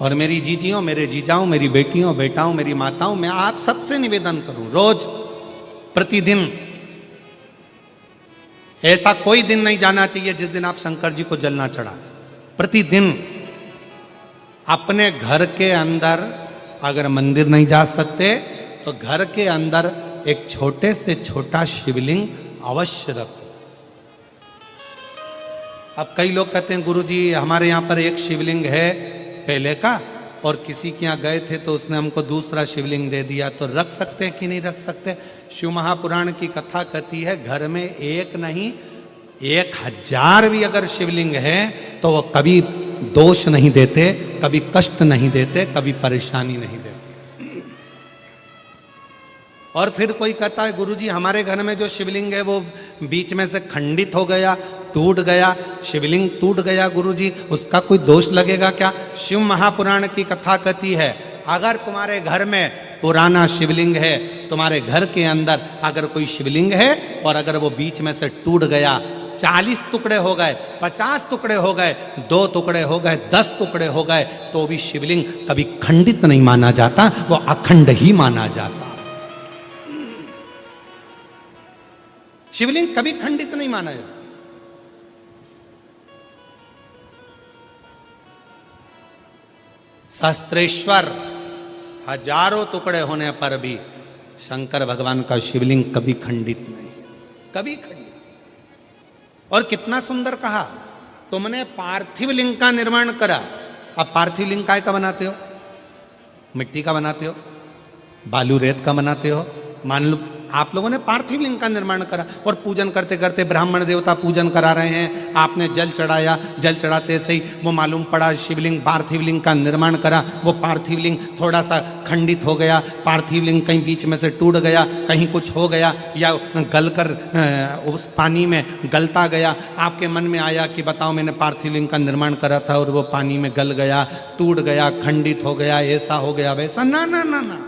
और मेरी जीजियों, मेरे जीजाओं, मेरी बेटियों, बेटाओं, मेरी माताओं, मैं आप सबसे निवेदन करूं, रोज प्रतिदिन, ऐसा कोई दिन नहीं जाना चाहिए जिस दिन आप शंकर जी को जल ना चढ़ाएं। प्रतिदिन अपने घर के अंदर, अगर मंदिर नहीं जा सकते तो घर के अंदर एक छोटे से छोटा शिवलिंग अवश्य रखो। अब कई लोग कहते हैं गुरुजी हमारे यहाँ पर एक शिवलिंग है पहले का, और किसी के यहाँ गए थे तो उसने हमको दूसरा शिवलिंग दे दिया, तो रख सकते हैं कि नहीं रख सकते? शिव महापुराण की कथा कहती है घर में एक नहीं 1000 भी अगर शिवलिंग है तो वो कभी दोष नहीं देते, कभी कष्ट नहीं देते, कभी परेशानी नहीं देते। और फिर कोई कहता है गुरुजी हमारे घर में जो शिवलिंग है वो बीच में से खंडित हो गया, टूट गया, शिवलिंग टूट गया गुरुजी, उसका कोई दोष लगेगा क्या? शिव महापुराण की कथा कहती है अगर तुम्हारे घर में पुराना शिवलिंग है, तुम्हारे घर के अंदर अगर कोई शिवलिंग है और अगर वो बीच में से टूट गया, 40 टुकड़े हो गए, 50 टुकड़े हो गए, 2 टुकड़े हो गए, 10 टुकड़े हो गए, तो भी शिवलिंग कभी खंडित नहीं माना जाता, वो अखंड ही माना जाता। शिवलिंग कभी खंडित नहीं माना जाता। सहस्त्रेश्वर हजारों टुकड़े होने पर भी शंकर भगवान का शिवलिंग कभी खंडित नहीं, कभी खंडित। और कितना सुंदर कहा, तुमने पार्थिव लिंग का निर्माण करा। अब पार्थिव लिंग काय का बनाते हो? मिट्टी का बनाते हो, बालू रेत का बनाते हो। मान लो आप लोगों ने पार्थिव लिंग का निर्माण करा और पूजन करते करते ब्राह्मण देवता पूजन करा रहे हैं, आपने जल चढ़ाया, जल चढ़ाते से ही वो मालूम पड़ा शिवलिंग, पार्थिव लिंग का निर्माण करा, वो पार्थिव लिंग थोड़ा सा खंडित हो गया, पार्थिव लिंग कहीं बीच में से टूट गया, कहीं कुछ हो गया, या गलकर उस पानी में गलता गया। आपके मन में आया कि बताओ मैंने पार्थिव लिंग का निर्माण करा था और वो पानी में गल गया, टूट गया, खंडित हो गया, ऐसा हो गया, वैसा। ना ना ना ना,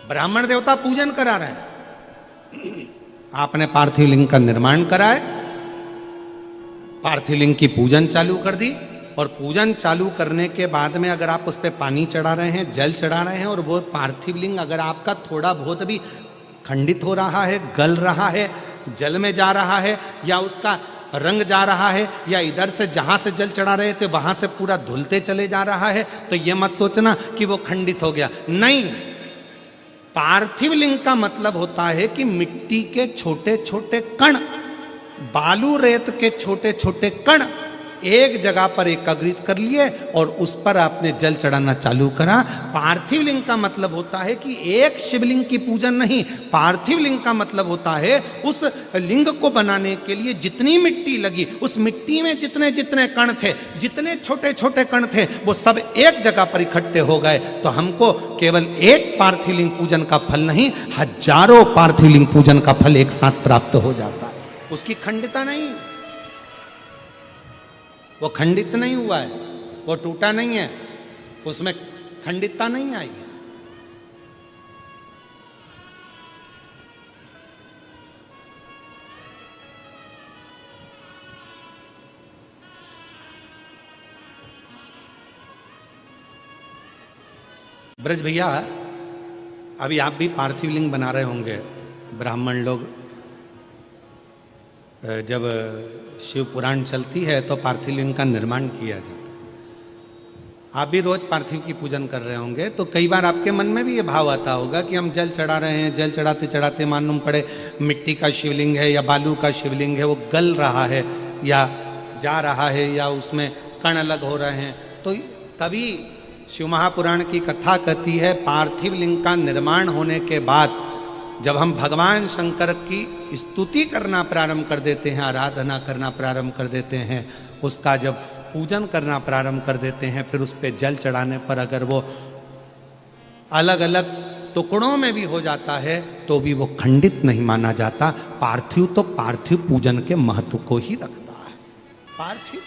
ब्राह्मण देवता पूजन करा रहे हैं, आपने पार्थिव लिंग का निर्माण कराए, पार्थिव लिंग की पूजन चालू कर दी, और पूजन चालू करने के बाद में अगर आप उस पर पानी चढ़ा रहे हैं, जल चढ़ा रहे हैं, और वो पार्थिव लिंग अगर आपका थोड़ा बहुत भी खंडित हो रहा है, गल रहा है, जल में जा रहा है, या उसका रंग जा रहा है, या इधर से जहां से जल चढ़ा रहे थे वहां से पूरा धुलते चले जा रहा है, तो ये मत सोचना कि वो खंडित हो गया। नहीं, पार्थिव लिंग का मतलब होता है कि मिट्टी के छोटे छोटे कण, बालू रेत के छोटे छोटे कण एक जगह पर एकत्रित कर लिए और उस पर आपने जल चढ़ाना चालू करा। पार्थिव लिंग का मतलब होता है कि एक शिवलिंग की पूजन नहीं, पार्थिव लिंग का मतलब होता है उस लिंग को बनाने के लिए जितनी मिट्टी लगी, उस मिट्टी में जितने जितने कण थे, जितने छोटे छोटे कण थे, वो सब एक जगह पर इकट्ठे हो गए। तो हमको केवल एक पार्थिव लिंग पूजन का फल नहीं, हजारों पार्थिव लिंग पूजन का फल एक साथ प्राप्त हो जाता है। उसकी खंडिता नहीं, वो खंडित नहीं हुआ है, वो टूटा नहीं है, उसमें खंडितता नहीं आई है। ब्रज भैया, अभी आप भी पार्थिव लिंग बना रहे होंगे। ब्राह्मण लोग जब शिव पुराण चलती है तो पार्थिव लिंग का निर्माण किया जाता है। आप भी रोज पार्थिव की पूजन कर रहे होंगे, तो कई बार आपके मन में भी ये भाव आता होगा कि हम जल चढ़ा रहे हैं, जल चढ़ाते चढ़ाते मालूम पड़े मिट्टी का शिवलिंग है या बालू का शिवलिंग है, वो गल रहा है या जा रहा है, या उसमें कण अलग हो रहे हैं। तो कभी शिव महापुराण की कथा कहती है पार्थिव लिंग का निर्माण होने के बाद जब हम भगवान शंकर की स्तुति करना प्रारंभ कर देते हैं, आराधना करना प्रारंभ कर देते हैं, उसका जब पूजन करना प्रारंभ कर देते हैं, फिर उस पर जल चढ़ाने पर अगर वो अलग अलग टुकड़ों में भी हो जाता है तो भी वो खंडित नहीं माना जाता। पार्थिव तो पार्थिव पूजन के महत्व को ही रखता है। पार्थिव